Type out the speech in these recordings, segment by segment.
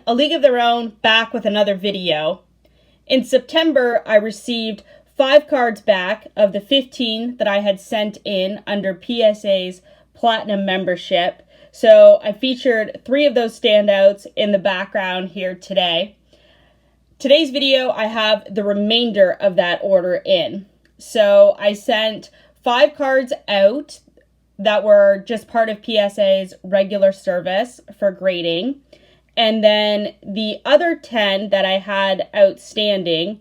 A League of Their Own back with another video. In September, I received 5 cards back of the 15 that I had sent in under PSA's Platinum membership. So I featured 3 of those standouts in the background here today. Today's video, I have the remainder of that order in. So I sent 5 cards out that were just part of PSA's regular service for grading. And then the other 10 that I had outstanding,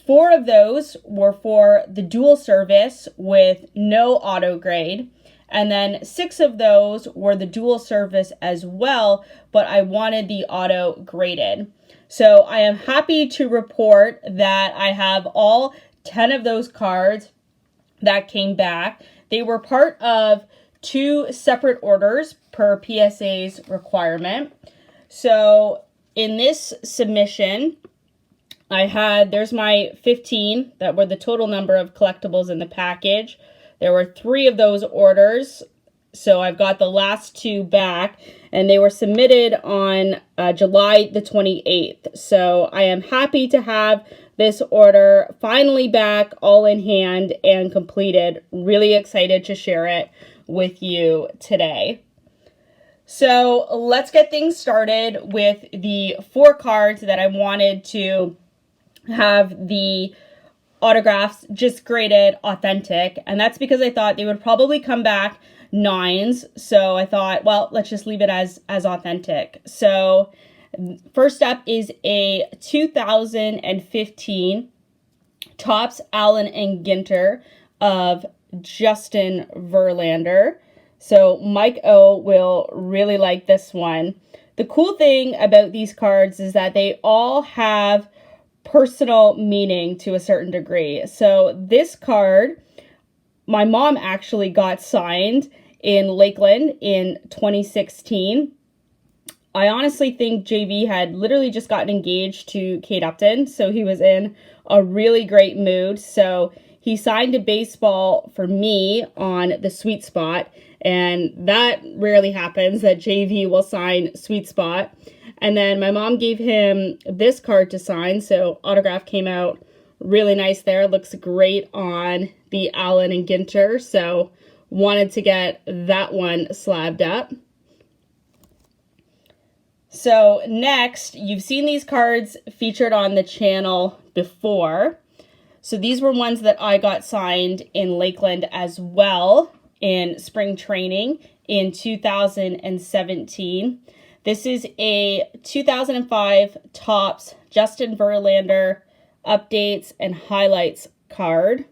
4 of those were for the dual service with no auto grade. And then 6 of those were the dual service as well, but I wanted the auto graded. So I am happy to report that I have all 10 of those cards that came back. They were part of 2 separate orders per PSA's requirement. So in this submission, there's my 15 that were the total number of collectibles in the package. There were 3 of those orders, so I've got the last 2 back, and they were submitted on July the 28th. So I am happy to have this order finally back, all in hand and completed. Really excited to share it with you today. So let's get things started with the 4 cards that I wanted to have the autographs just graded authentic. And that's because I thought they would probably come back 9s. So I thought, well, let's just leave it as authentic. So first up is a 2015 Topps Allen and Ginter of Justin Verlander. So Mike O will really like this one. The cool thing about these cards is that they all have personal meaning to a certain degree. So this card, my mom actually got signed in Lakeland in 2016. I honestly think JV had literally just gotten engaged to Kate Upton, so he was in a really great mood. So he signed a baseball for me on the sweet spot, and that rarely happens that JV will sign sweet spot. And then my mom gave him this card to sign, so autograph came out really nice there. Looks great on the Allen and Ginter, so wanted to get that one slabbed up. So next, you've seen these cards featured on the channel before. So these were ones that I got signed in Lakeland as well in spring training in 2017. This is a 2005 Topps Justin Verlander updates and highlights card,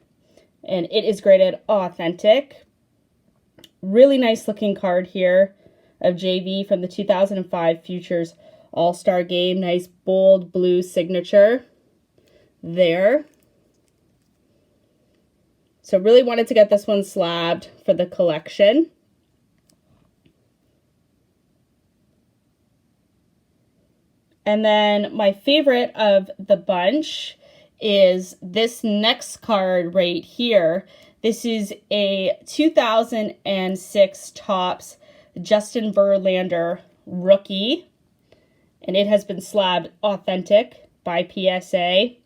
and it is graded authentic. Really nice looking card here of JV from the 2005 Futures All-Star Game. Nice bold blue signature there. So really wanted to get this one slabbed for the collection. And then my favorite of the bunch is this next card right here. This is a 2006 Topps Justin Verlander rookie, and it has been slabbed authentic by PSA.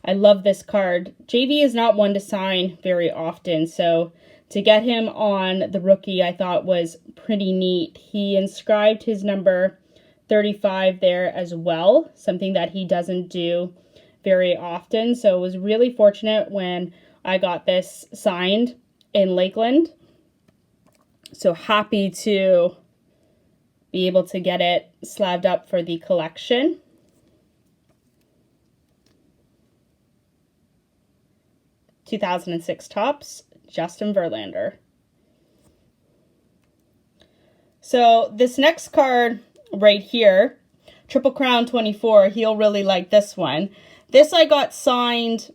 I love this card. JV is not one to sign very often, so to get him on the rookie I thought was pretty neat. He inscribed his number 35 there as well, something that he doesn't do very often. So it was really fortunate when I got this signed in Lakeland. So happy to be able to get it slabbed up for the collection. (2006) Topps Justin Verlander. So this next card right here, Triple Crown 24, he'll really like this one. This I got signed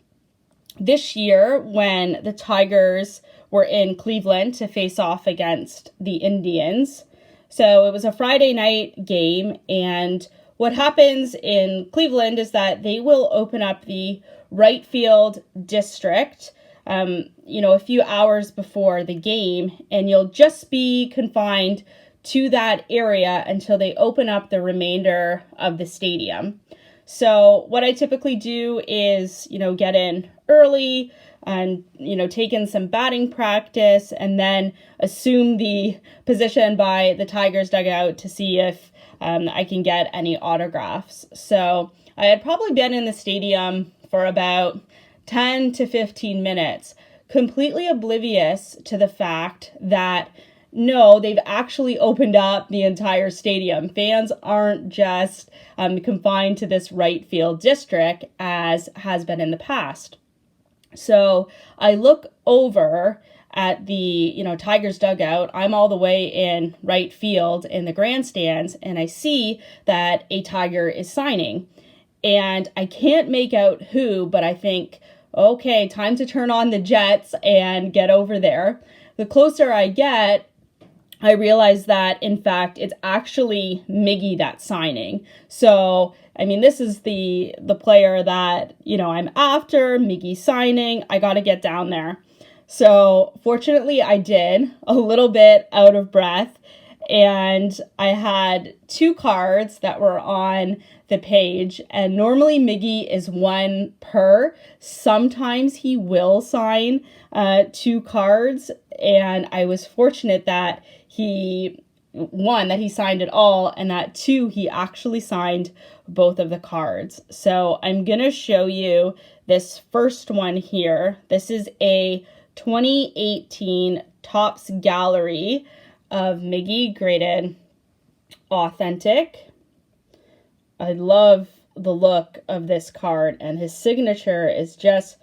this year when the Tigers were in Cleveland to face off against the Indians. So it was a Friday night game, and what happens in Cleveland is that they will open up the right field district, a few hours before the game, and you'll just be confined to that area until they open up the remainder of the stadium. So what I typically do is, get in early and, take in some batting practice and then assume the position by the Tigers dugout to see if I can get any autographs. So I had probably been in the stadium for about 10 to 15 minutes, completely oblivious to the fact that no, they've actually opened up the entire stadium. Fans aren't just confined to this right field district as has been in the past. So I look over at the, Tigers dugout. I'm all the way in right field in the grandstands, and I see that a Tiger is signing. And I can't make out who, but I think, okay, time to turn on the jets and get over there. The closer I get, I realize that, in fact, it's actually Miggy that's signing. So, this is the player that, I'm after, Miggy signing. I got to get down there. So, fortunately, I did, a little bit out of breath. And I had 2 cards that were on the page. And normally Miggy is 1 per. Sometimes he will sign 2 cards. And I was fortunate that he signed it all, and that 2, he actually signed both of the cards. So I'm going to show you this first one here. This is a 2018 Topps Gallery of Miggy graded authentic. I love the look of this card, and his signature is just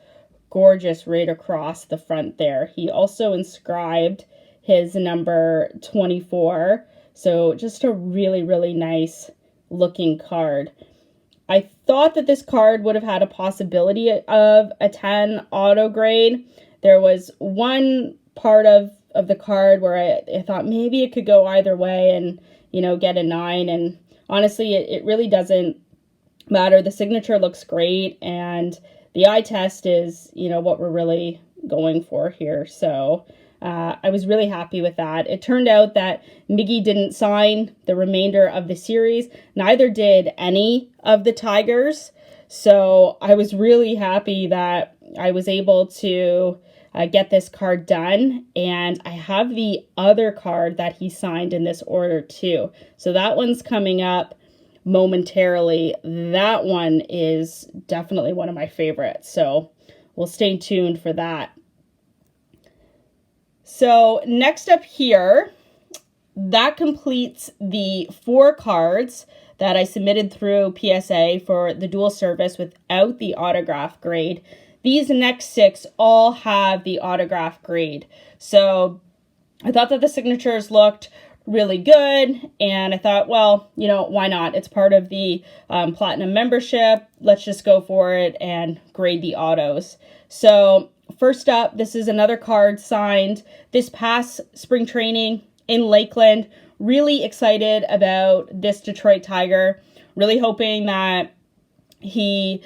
gorgeous right across the front there. He also inscribed his number 24. So just a really, really nice looking card. I thought that this card would have had a possibility of a 10 auto grade. There was one part of the card where I thought maybe it could go either way and, get a 9. And honestly, it really doesn't matter. The signature looks great, and the eye test is, what we're really going for here. So I was really happy with that. It turned out that Miggy didn't sign the remainder of the series. Neither did any of the Tigers. So I was really happy that I was able to get this card done. And I have the other card that he signed in this order too. So that one's coming up momentarily. That one is definitely one of my favorites. So we'll stay tuned for that. So next up here, that completes the 4 cards that I submitted through PSA for the dual service without the autograph grade. These next 6 all have the autograph grade. So I thought that the signatures looked really good, and I thought, well, why not? It's part of the Platinum membership. Let's just go for it and grade the autos. So first up, this is another card signed this past spring training in Lakeland. Really excited about this Detroit Tiger. Really hoping that he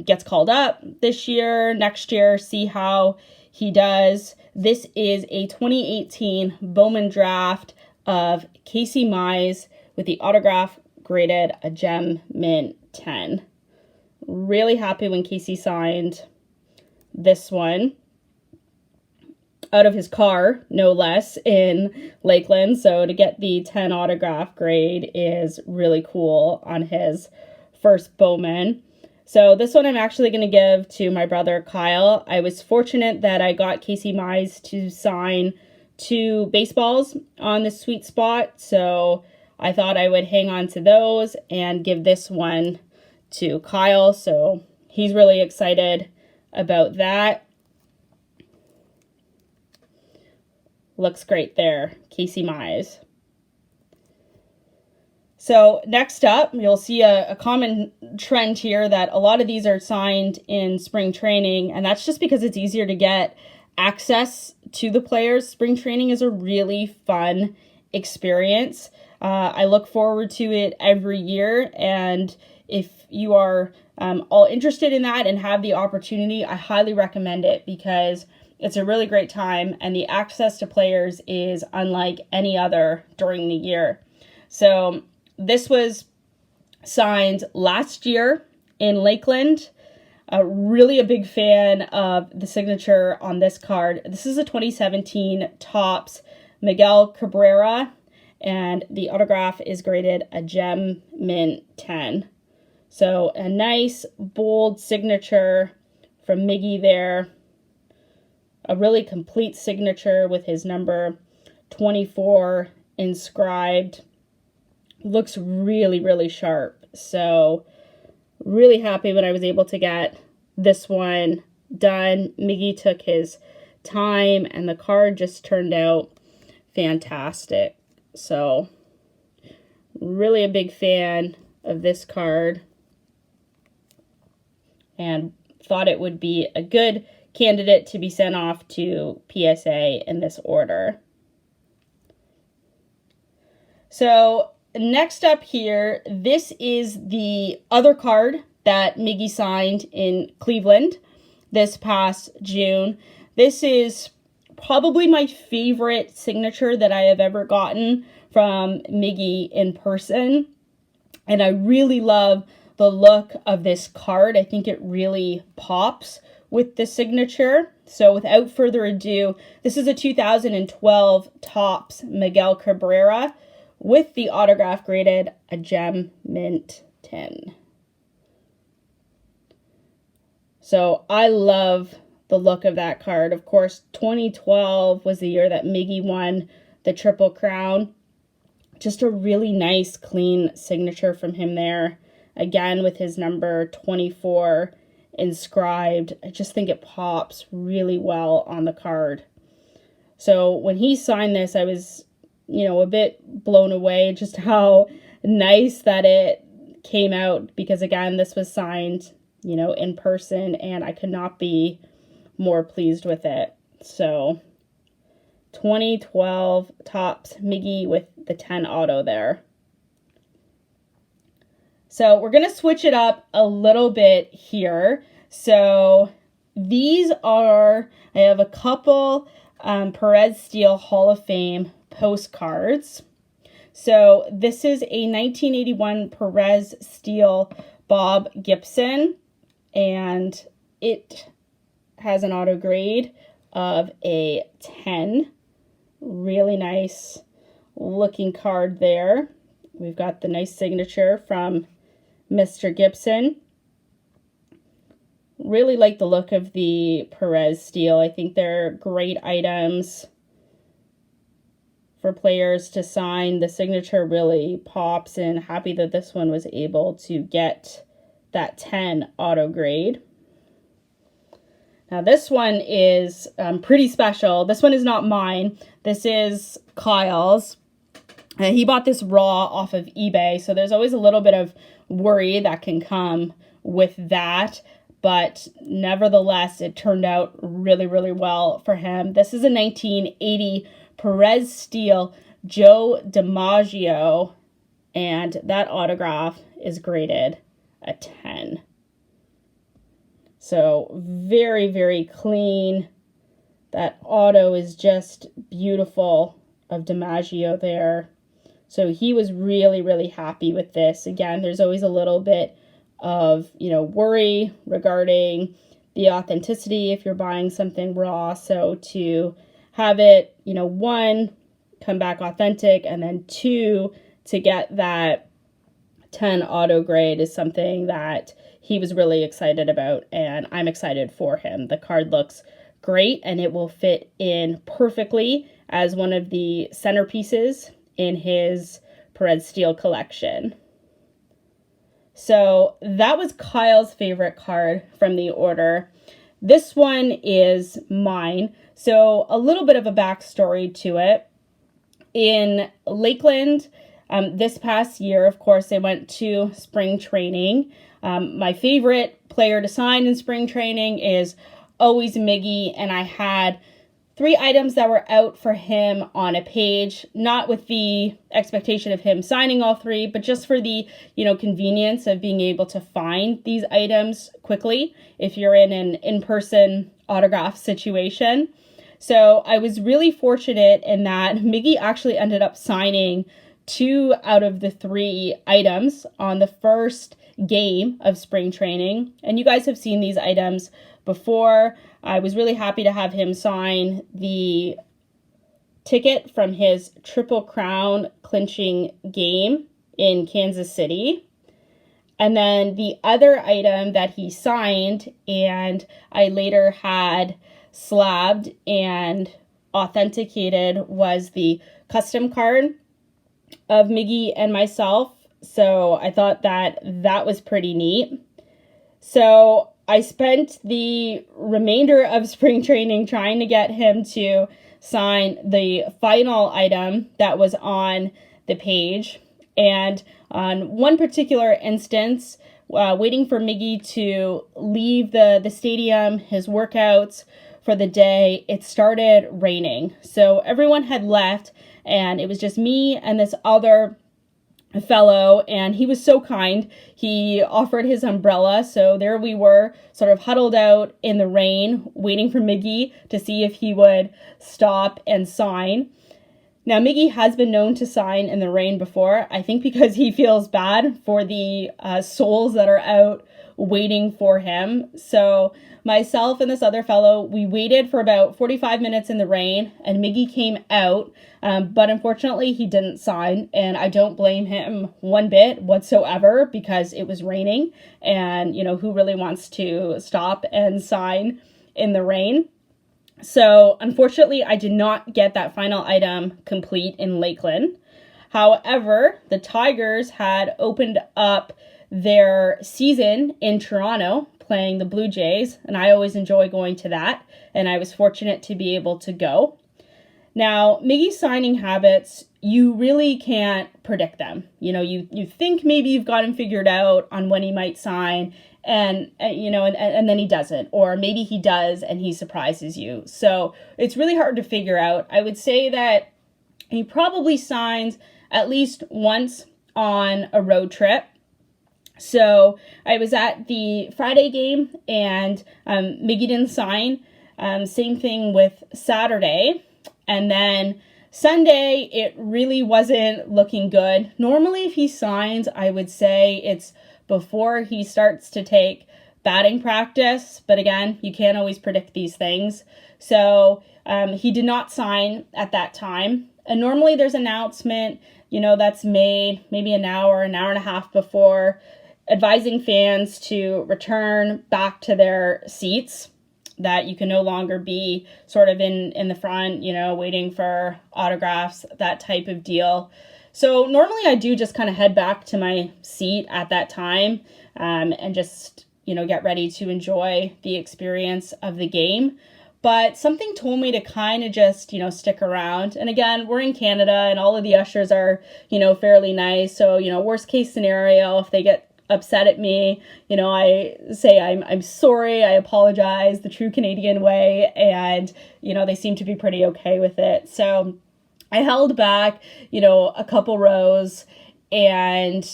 gets called up this year, next year, see how he does. This is a 2018 Bowman draft of Casey Mize with the autograph graded a gem mint 10. Really happy when Casey signed this one out of his car, no less, in Lakeland. So to get the 10 autograph grade is really cool on his first Bowman. So this one I'm actually going to give to my brother Kyle. I was fortunate that I got Casey Mize to sign 2 baseballs on the sweet spot. So I thought I would hang on to those and give this one to Kyle. So he's really excited about that. Looks great there, Casey Mize. So next up, you'll see a common trend here that a lot of these are signed in spring training, and that's just because it's easier to get access to the players. Spring training is a really fun experience. I look forward to it every year, and if you are all interested in that and have the opportunity, I highly recommend it because It's a really great time, and the access to players is unlike any other during the year. So this was signed last year in Lakeland. Really a big fan of the signature on this card. This is a 2017 Topps Miguel Cabrera, and the autograph is graded a gem mint 10. So a nice bold signature from Miggy there. A really complete signature with his number 24 inscribed. Looks really, really sharp. So really happy when I was able to get this one done. Miggy took his time and the card just turned out fantastic. So really a big fan of this card and thought it would be a good candidate to be sent off to PSA in this order. So next up here, this is the other card that Miggy signed in Cleveland this past June. This is probably my favorite signature that I have ever gotten from Miggy in person. And I really love the look of this card. I think it really pops with the signature. So without further ado, this is a 2012 Topps Miguel Cabrera with the autograph graded a gem mint 10. So I love the look of that card. Of course, 2012 was the year that Miggy won the Triple Crown. Just a really nice, clean signature from him there. Again, with his number 24 inscribed. I just think it pops really well on the card. So when he signed this, I was, a bit blown away just how nice that it came out, because again, this was signed, in person, and I could not be more pleased with it. So 2012 Topps Miggy with the 10 auto there. So we're going to switch it up a little bit here. So these are, I have a couple Perez Steel Hall of Fame postcards. So this is a 1981 Perez Steel Bob Gibson, and it has an auto grade of a 10. Really nice looking card there. We've got the nice signature from Mr. Gibson. Really like the look of the Perez Steel. I think they're great items for players to sign. The signature really pops, and happy that this one was able to get that 10 auto grade. Now this one is pretty special. This one is not mine. This is Kyle's. He bought this raw off of eBay, so there's always a little bit of worry that can come with that, but nevertheless, it turned out really, really well for him. This is a 1980 Perez Steel Joe DiMaggio, and that autograph is graded a 10. So very, very clean. That auto is just beautiful of DiMaggio there. So he was really, really happy with this. Again, there's always a little bit of, worry regarding the authenticity if you're buying something raw. So to have it, one, come back authentic, and then two, to get that 10 auto grade is something that he was really excited about, and I'm excited for him. The card looks great, and it will fit in perfectly as one of the centerpieces in his Perez Steel collection. So that was Kyle's favorite card from the order. This one is mine. So a little bit of a backstory to it. In Lakeland, this past year, of course, they went to spring training. My favorite player to sign in spring training is always Miggy, and I had 3 items that were out for him on a page, not with the expectation of him signing all 3, but just for the, convenience of being able to find these items quickly if you're in an in-person autograph situation. So I was really fortunate in that Miggy actually ended up signing 2 out of the 3 items on the first game of spring training. And you guys have seen these items before. I was really happy to have him sign the ticket from his Triple Crown clinching game in Kansas City. And then the other item that he signed and I later had slabbed and authenticated was the custom card of Miggy and myself. So I thought that that was pretty neat. So I spent the remainder of spring training trying to get him to sign the final item that was on the page. And on one particular instance, waiting for Miggy to leave the stadium, his workouts for the day, it started raining. So everyone had left and it was just me and this other fellow, and he was so kind. He offered his umbrella, so there we were, sort of huddled out in the rain, waiting for Miggy to see if he would stop and sign. Now, Miggy has been known to sign in the rain before, I think because he feels bad for the souls that are out waiting for him. So myself and this other fellow, we waited for about 45 minutes in the rain, and Miggy came out, but unfortunately he didn't sign, and I don't blame him one bit whatsoever because it was raining, and you know, who really wants to stop and sign in the rain? So unfortunately, I did not get that final item complete in Lakeland. However, the Tigers had opened up their season in Toronto playing the Blue Jays, and I always enjoy going to that, and I was fortunate to be able to go. Now, Miggy's signing habits, you really can't predict them. You know, you think maybe you've got him figured out on when he might sign, and then he doesn't, or maybe he does and he surprises you. So it's really hard to figure out. I would say that he probably signs at least once on a road trip. So I was at the Friday game and Miggy didn't sign. Same thing with Saturday. And then Sunday, it really wasn't looking good. Normally, if he signs, I would say it's before he starts to take batting practice. But again, you can't always predict these things. So he did not sign at that time. And normally there's an announcement, that's made maybe an hour and a half before, advising fans to return back to their seats, that you can no longer be sort of in the front, waiting for autographs, that type of deal. So normally I do just kind of head back to my seat at that time and just, get ready to enjoy the experience of the game. But something told me to kind of just, stick around. And again, we're in Canada and all of the ushers are, fairly nice. So, worst case scenario, if they get upset at me, I say I'm sorry, I apologize the true Canadian way, and they seem to be pretty okay with it. So I held back a couple rows, and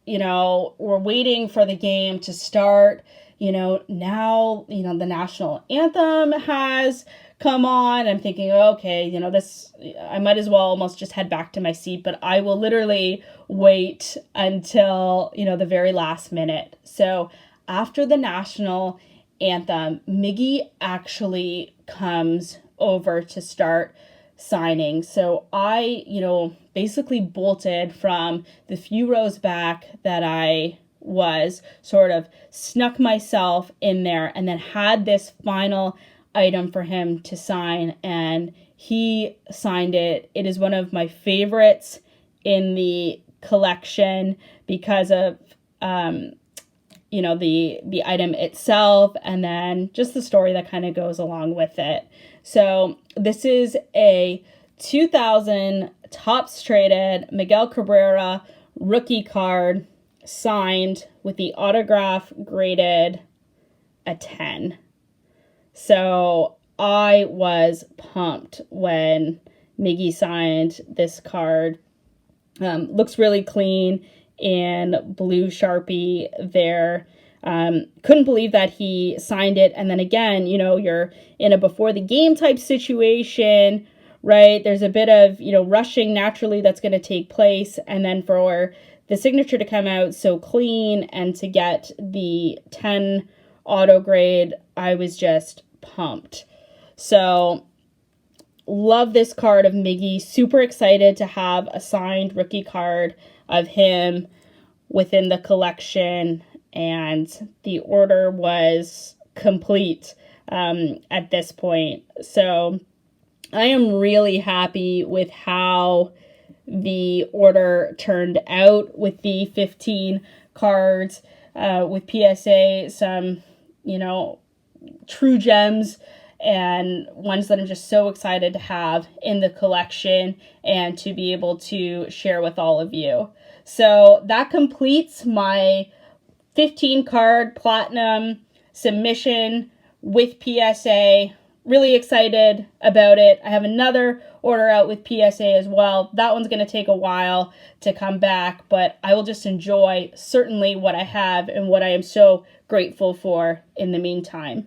we're waiting for the game to start. Now the national anthem has come on. I'm thinking, okay, this, I might as well almost just head back to my seat, but I will literally wait until, the very last minute. So after the national anthem, Miggy actually comes over to start signing. So I, basically bolted from the few rows back that I was, sort of snuck myself in there, and then had this final item for him to sign, and he signed it. It is one of my favorites in the collection because of the item itself, and then just the story that kind of goes along with it. So this is a 2000 Topps Traded Miguel Cabrera rookie card, signed with the autograph graded a 10. So I was pumped when Miggy signed this card. Looks really clean in blue Sharpie there. Couldn't believe that he signed it. And then again, you know, you're in a before the game type situation, right? There's a bit of, you know, rushing naturally that's going to take place. And then for the signature to come out so clean and to get the 10 auto grade, I was just pumped. So love this card of Miggy. Super excited to have a signed rookie card of him within the collection. And the order was complete at this point. So I am really happy with how the order turned out with the 15 cards with PSA, some, you know, true gems and ones that I'm just so excited to have in the collection and to be able to share with all of you. So that completes my 15 card platinum submission with PSA. Really excited about it. I have another order out with PSA as well. That one's going to take a while to come back, but I will just enjoy certainly what I have and what I am so grateful for in the meantime.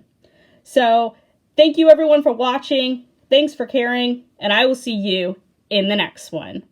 So thank you everyone for watching. Thanks for caring, and I will see you in the next one.